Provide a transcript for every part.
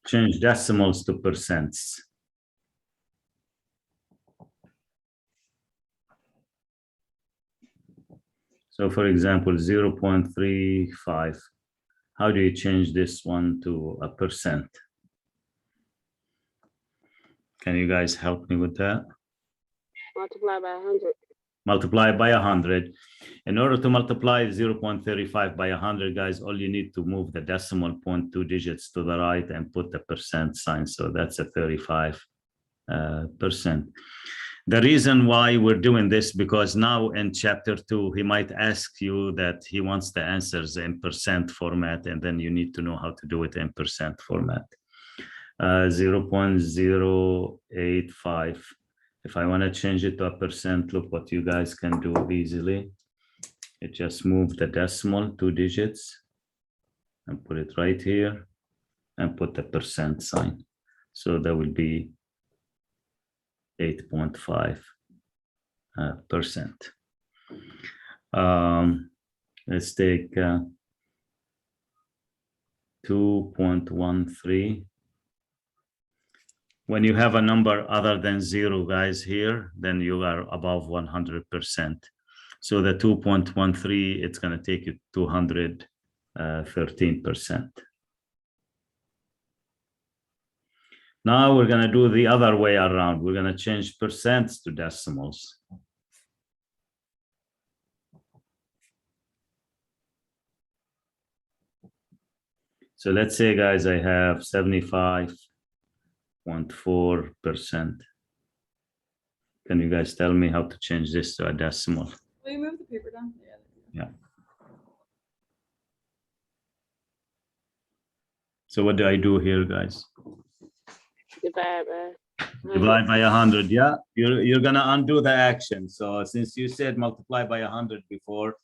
change decimals to percents. So for example, 0.35. How do you change this one to a percent? Can you guys help me with that? Multiply by 100. Multiply by 100. In order to multiply 0.35 by 100, guys, all you need to move the decimal point 2 digits to the right and put the percent sign. So that's a 35%. The reason why we're doing this, because now in chapter 2, he might ask you that he wants the answers in percent format, and then you need to know how to do it in percent format. 0.085. If I want to change it to a percent, look what you guys can do easily. It just move the decimal 2 digits and put it right here and put the percent sign. So that will be 8.5%. Let's take 2.13. When you have a number other than 0, guys, here, then you are above 100%. So the 2.13, it's going to take you 213%. Now we're going to do the other way around. We're going to change percents to decimals. So let's say, guys, I have 75.4%. Can you guys tell me how to change this to a decimal? Will you move the paper down? Yeah. So what do I do here, guys? Divide by 100. Divide by 100. Yeah, you're gonna undo the action. So since you said multiply by 100 before,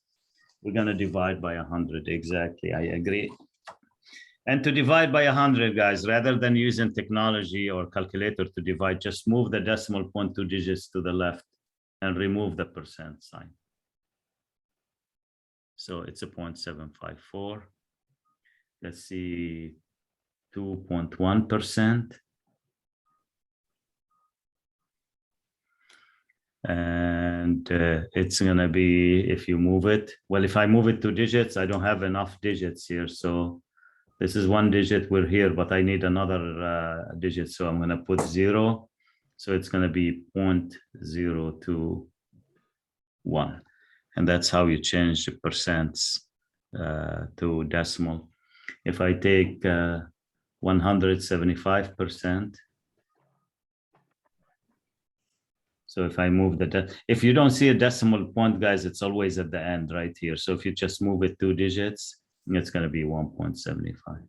we're gonna divide by 100. Exactly, I agree. And to divide by 100, guys, rather than using technology or calculator to divide, just move the decimal point 2 digits to the left and remove the percent sign. So it's a 0.754. Let's see, 2.1%. And it's gonna be, if you move it, well, if I move it 2 digits, I don't have enough digits here. So this is 1 digit, we're here, but I need another digit. So I'm gonna put 0. So it's gonna be 0.021. And that's how you change the percents to decimal. If I take 175%, so if I move if you don't see a decimal point, guys, it's always at the end right here. So if you just move it 2 digits, it's going to be 1.75.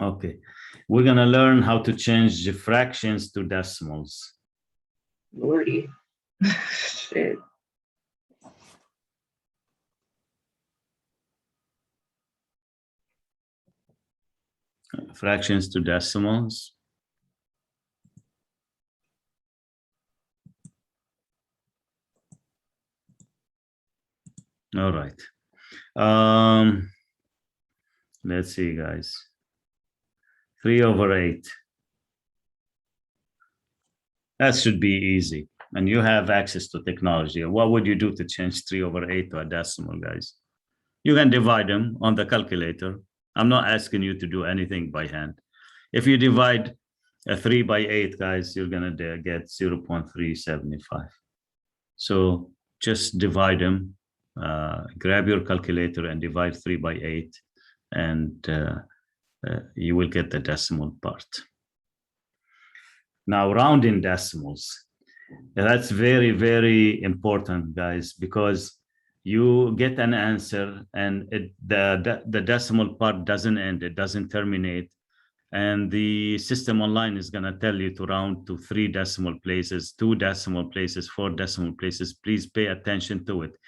Okay, we're going to learn how to change the fractions to decimals. Lordy. Shit. Fractions to decimals. All right. Let's see, guys. 3/8. That should be easy. And you have access to technology. What would you do to change 3/8 to a decimal, guys? You can divide them on the calculator. I'm not asking you to do anything by hand. If you divide a 3 by 8, guys, you're gonna get 0.375. So just divide them. Grab your calculator and divide 3 by 8, and you will get the decimal part. Now, rounding decimals. That's very, very important, guys, because you get an answer and the decimal part doesn't end, it doesn't terminate. And the system online is going to tell you to round to 3 decimal places, 2 decimal places, 4 decimal places. Please pay attention to it.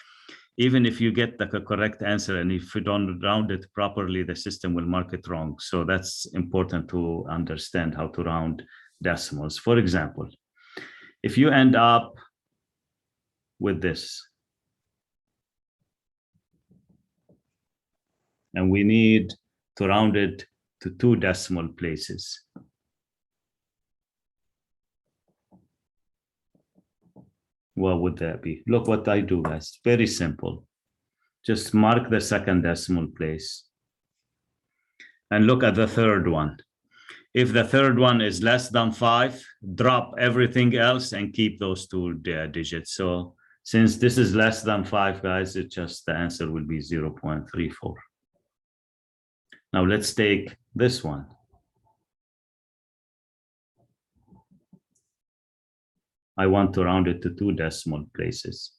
Even if you get the correct answer, and if you don't round it properly, the system will mark it wrong. So that's important to understand how to round decimals. For example, if you end up with this, and we need to round it to 2 decimal places. What would that be? Look what I do, guys. Very simple. Just mark the second decimal place and look at the third one. If the third one is less than 5, drop everything else and keep those 2 digits. So since this is less than 5, guys, it just the answer will be 0.34. Now let's take this one. I want to round it to 2 decimal places.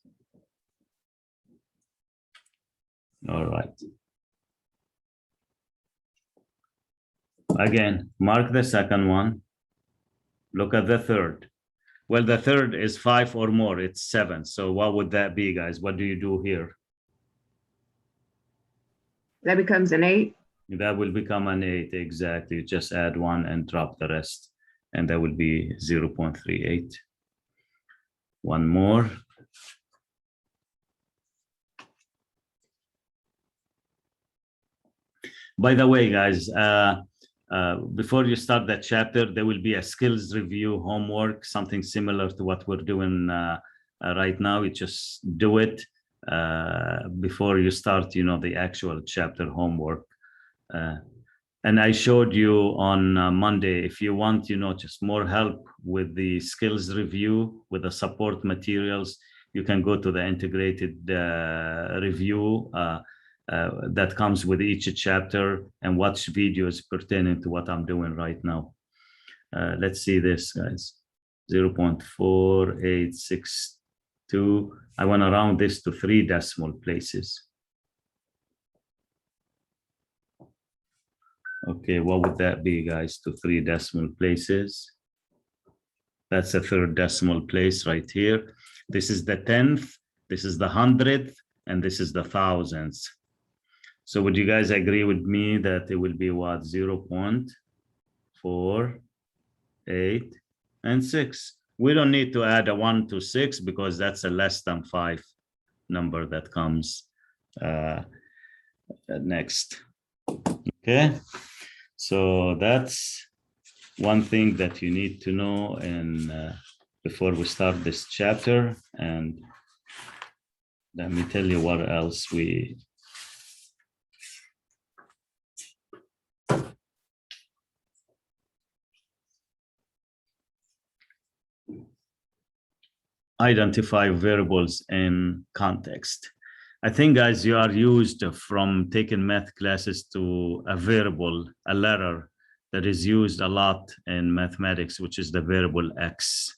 All right. Again, mark the second one. Look at the third. Well, the third is 5 or more, it's 7. So what would that be, guys? What do you do here? That becomes an 8. That will become an 8, exactly. You just add 1 and drop the rest, and that will be 0.38. One more. By the way, guys, before you start that chapter, there will be a skills review homework, something similar to what we're doing right now. You just do it before you start, you know, the actual chapter homework. And I showed you on Monday, if you want, you know, just more help with the skills review, with the support materials, you can go to the integrated review that comes with each chapter and watch videos pertaining to what I'm doing right now. Let's see this, guys. 0.4862. I want to round this to 3 decimal places. Okay, what would that be, guys, to 3 decimal places? That's a 3rd decimal place right here. This is the 10th, this is the 100th, and this is the thousandths. So would you guys agree with me that it will be what? 0.4, 8, and 6. We don't need to add a 1 to 6 because that's a less than 5 number that comes next. Okay, so that's one thing that you need to know and before we start this chapter. And let me tell you what else we identify variables in context. I think, guys, you are used from taking math classes to a variable, a letter that is used a lot in mathematics, which is the variable x.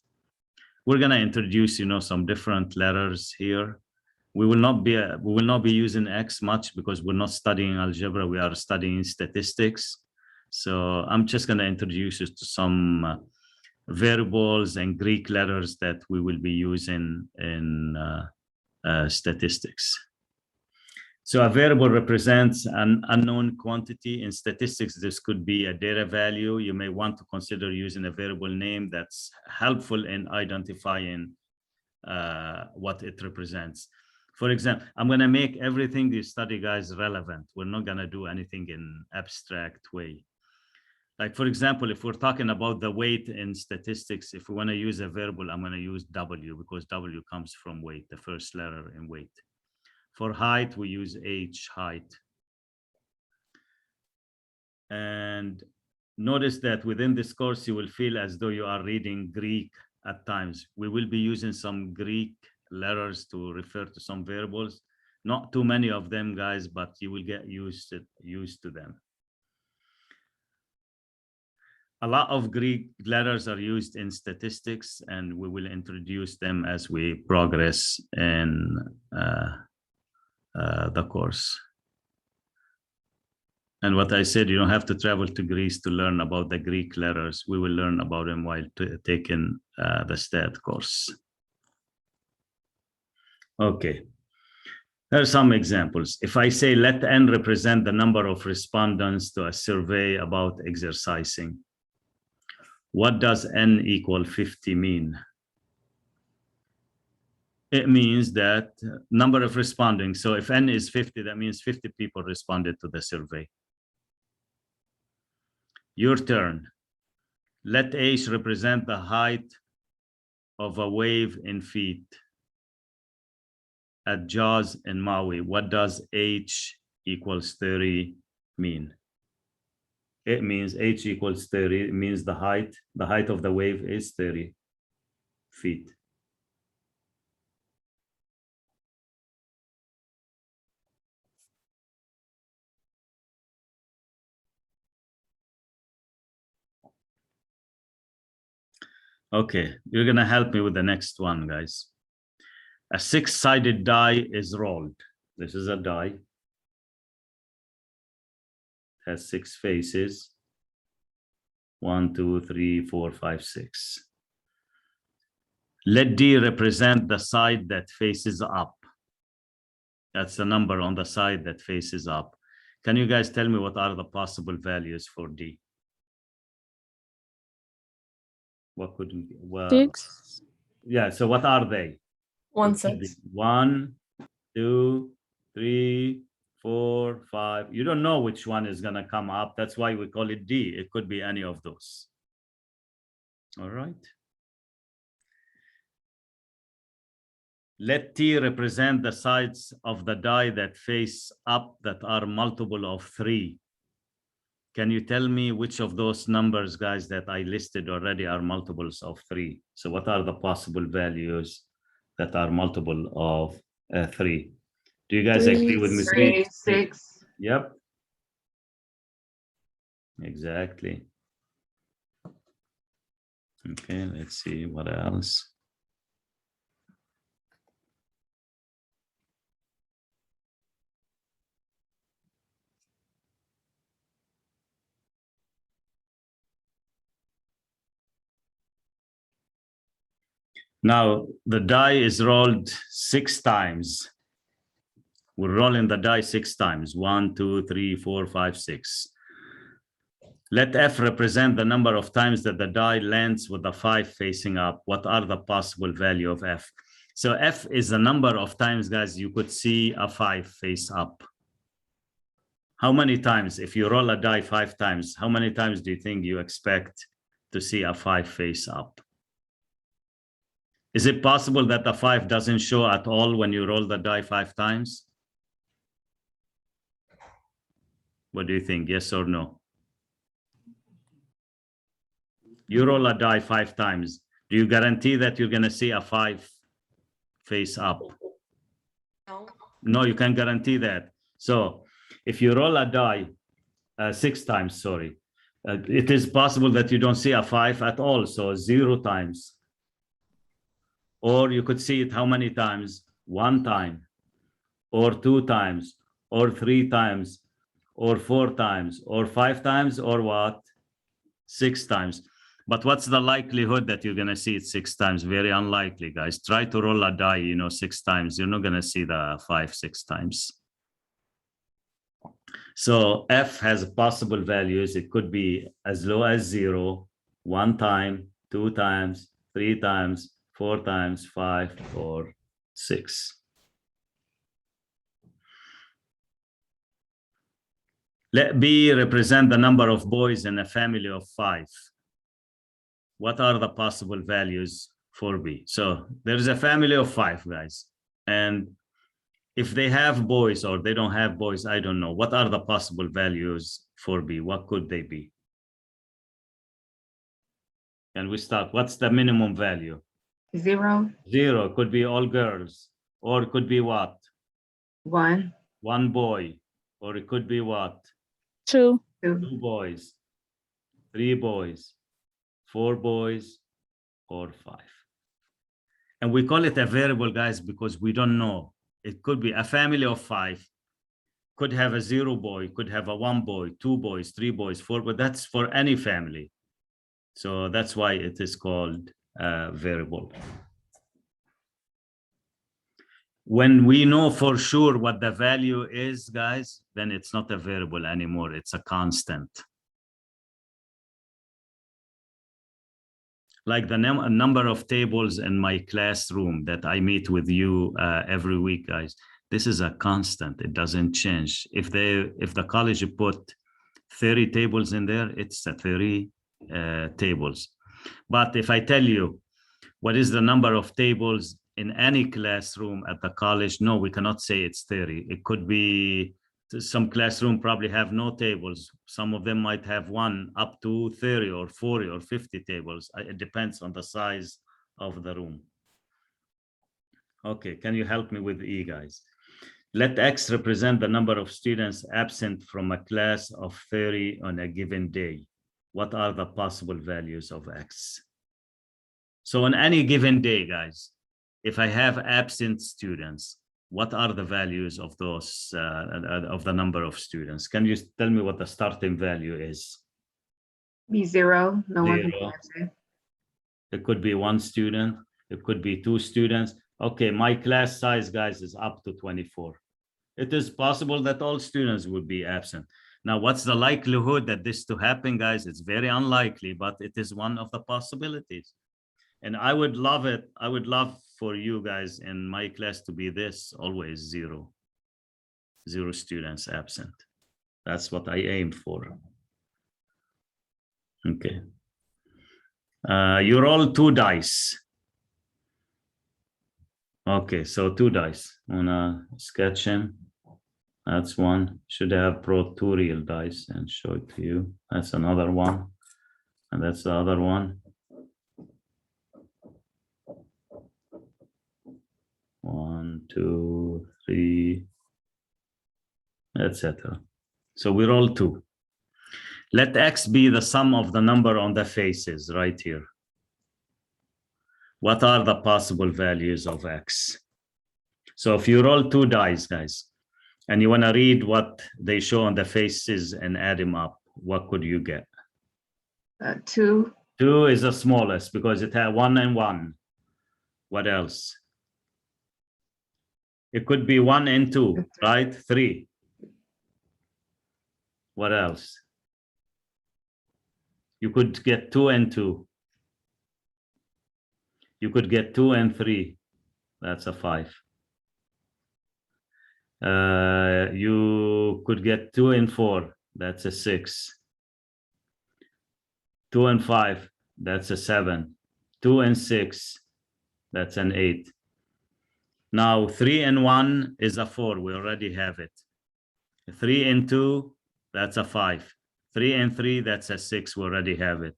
We're going to introduce, you know, some different letters here. We will not be using x much because we're not studying algebra. We are studying statistics. So I'm just going to introduce you to some variables and Greek letters that we will be using in statistics. So a variable represents an unknown quantity. In statistics, this could be a data value. You may want to consider using a variable name that's helpful in identifying what it represents. For example, I'm going to make everything you study, guys, relevant. We're not going to do anything in abstract way. Like, for example, if we're talking about the weight in statistics, if we want to use a variable, I'm going to use W because W comes from weight, the first letter in weight. For height, we use H, height. And notice that within this course, you will feel as though you are reading Greek at times. We will be using some Greek letters to refer to some variables. Not too many of them, guys, but you will get used to them. A lot of Greek letters are used in statistics, and we will introduce them as we progress in the course. And what I said, you don't have to travel to Greece to learn about the Greek letters. We will learn about them while taking the stat course. Okay, there are some examples. If I say let n represent the number of respondents to a survey about exercising, what does n equal 50 mean? It means that number of responding. So if n is 50, that means 50 people responded to the survey. Your turn. Let h represent the height of a wave in feet at Jaws in Maui. What does h equals 30 mean? It means h equals 30. It means the height of the wave is 30 feet. Okay, you're gonna help me with the next one, guys. A six-sided die is rolled. This is a die. It has 6 faces. 1, 2, 3, 4, 5, 6. Let D represent the side that faces up. That's the number on the side that faces up. Can you guys tell me what are the possible values for D? What could we, well, 6. yeah, so what are they? 1 It could be 6. 1, 2, 3, 4, 5. You don't know which one is gonna come up. That's why we call it D. It could be any of those. All right. Let T represent the sides of the die that face up that are multiple of 3. Can you tell me which of those numbers, guys, that I listed already are multiples of 3? So what are the possible values that are multiple of 3? Do you guys agree with me? 3, 6. Yep. Exactly. Okay, let's see what else. Now, the die is rolled 6 times. We're rolling the die 6 times. 1, 2, 3, 4, 5, 6. Let F represent the number of times that the die lands with the 5 facing up. What are the possible value of F? So F is the number of times, guys, you could see a 5 face up. How many times, if you roll a die 5 times, how many times do you think you expect to see a 5 face up? Is it possible that the 5 doesn't show at all when you roll the die 5 times? What do you think? Yes or no? You roll a die 5 times. Do you guarantee that you're going to see a 5 face up? No. No, you can guarantee that. So if you roll a die 6 times, sorry, it is possible that you don't see a 5 at all. So 0 times. Or you could see it how many times? 1 time, or 2 times, or 3 times, or 4 times, or 5 times, or what? 6 times. But what's the likelihood that you're going to see it 6 times? Very unlikely, guys. Try to roll a die, 6 times. You're not going to see the 5, 6 times. So F has possible values. It could be as low as 0, 1 time, 2 times, 3 times, 4 times, 5, or 6. Let B represent the number of boys in a family of 5. What are the possible values for B? So there's a family of 5, guys. And if they have boys or they don't have boys, I don't know. What are the possible values for B? What could they be? Can we start? What's the minimum value? 0, 0 could be all girls, or it could be what? 1, 1 boy, or it could be what? 2. 2. 2 boys, 3 boys, 4 boys, or 5. And we call it a variable, guys, because we don't know. It could be a family of 5, could have a 0 boy, could have a 1 boy, 2 boys, 3 boys, 4, but that's for any family. So that's why it is called a variable. When we know for sure what the value is, guys, then it's not a variable anymore. It's a constant. like the number of tables in my classroom that I meet with you every week, guys. This is a constant. It doesn't change. If the college put 30 tables in there, it's 30 tables. But if I tell you what is the number of tables in any classroom at the college, no, we cannot say it's 30. It could be some classroom probably have no tables. Some of them might have one up to 30 or 40 or 50 tables. It depends on the size of the room. Okay, can you help me with E, guys? Let X represent the number of students absent from a class of 30 on a given day. What are the possible values of X? So on any given day, guys, if I have absent students, what are the values of those, of the number of students? Can you tell me what the starting value is? Be 0. No one can be Zero. absent. It could be 1 student. It could be 2 students. Okay, my class size, guys, is up to 24. It is possible that all students would be absent. Now, what's the likelihood that this to happen, guys? It's very unlikely, but it is one of the possibilities. And I would love it. I would love for you guys in my class to be this, always 0. 0 students absent. That's what I aim for. Okay. You roll 2 dice. Okay, so 2 dice. I'm gonna sketch him. That's 1. Should have brought 2 real dice and show it to you. That's another one. And that's the other one. 1, 2, 3, etc. So we roll 2. Let X be the sum of the number on the faces right here. What are the possible values of X? So if you roll 2 dice, guys, and you want to read what they show on the faces and add them up, what could you get? 2. 2 is the smallest because it had 1 and 1. What else? It could be 1 and 2, right? 3. What else? You could get 2 and 2. You could get 2 and 3. That's a 5. You could get 2 and 4. That's a 6. 2 and 5. That's a 7. 2 and 6. That's an 8. Now 3 and 1 is a 4. We already have it. 3 and 2. That's a 5. 3 and 3. That's a 6. We already have it.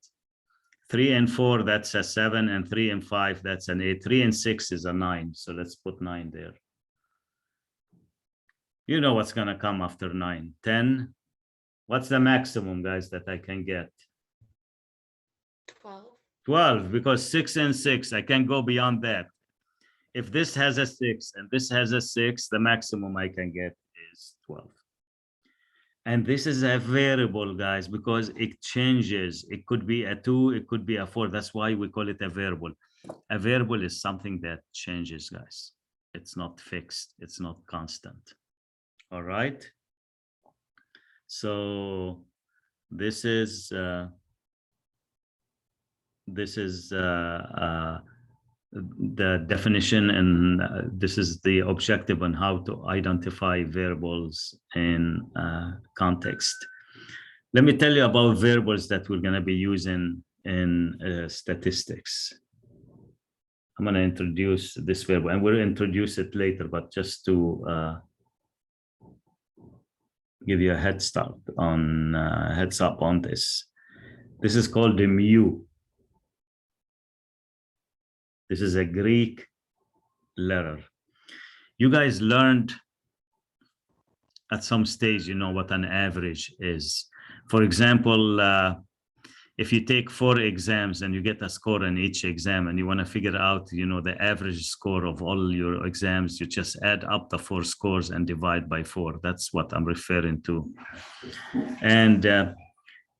3 and 4. That's a 7. And 3 and 5. That's an 8. 3 and 6 is a 9. So let's put 9 there. You know what's going to come after 9. 10. What's the maximum, guys, that I can get? 12. 12, because 6 and 6, I can't go beyond that. If this has a 6 and this has a 6, the maximum I can get is 12. And this is a variable, guys, because it changes. It could be a 2, it could be a 4. That's why we call it a variable. A variable is something that changes, guys. It's not fixed. It's not constant. All right. So this is the definition, and this is the objective on how to identify variables in context. Let me tell you about variables that we're going to be using in statistics. I'm going to introduce this variable, and we'll introduce it later, but just to give you a heads up on this. This is called the mu. This is a Greek letter. You guys learned at some stage, you know what an average is. For example, if you take 4 exams and you get a score in each exam and you want to figure out, you know, the average score of all your exams, you just add up the 4 scores and divide by 4. That's what I'm referring to. And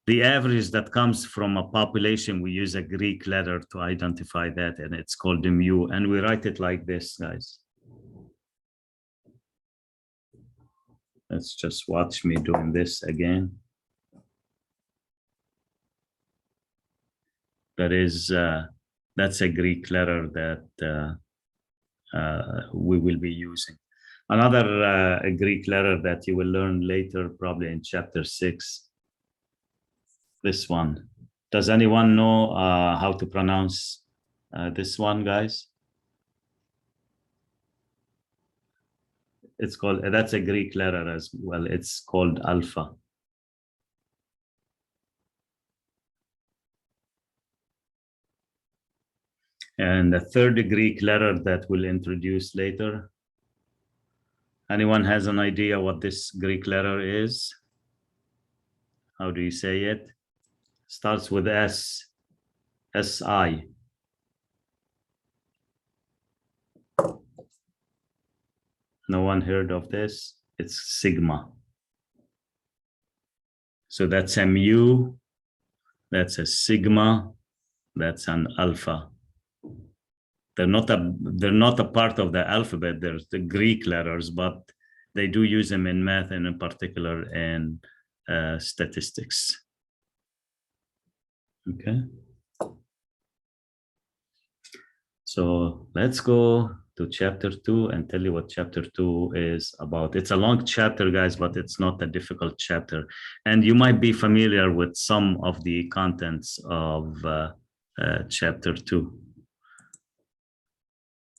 the average that comes from a population, we use a Greek letter to identify that, and it's called the mu. And we write it like this, guys. Let's just watch me doing this again. That is That's a Greek letter that we will be using. Another Greek letter that you will learn later, probably in chapter 6. This one. Does anyone know how to pronounce this one, guys? It's called, that's a Greek letter as well. It's called alpha. And the third Greek letter that we'll introduce later. Anyone has an idea what this Greek letter is? How do you say it? Starts with S. S-I. No one heard of this? It's sigma. So that's a mu, that's a sigma, that's an alpha. They're not a part of the alphabet. There's the Greek letters, but they do use them in math and in particular in statistics. Okay. So let's go to chapter 2 and tell you what chapter 2 is about. It's a long chapter, guys, but it's not a difficult chapter. And you might be familiar with some of the contents of chapter 2.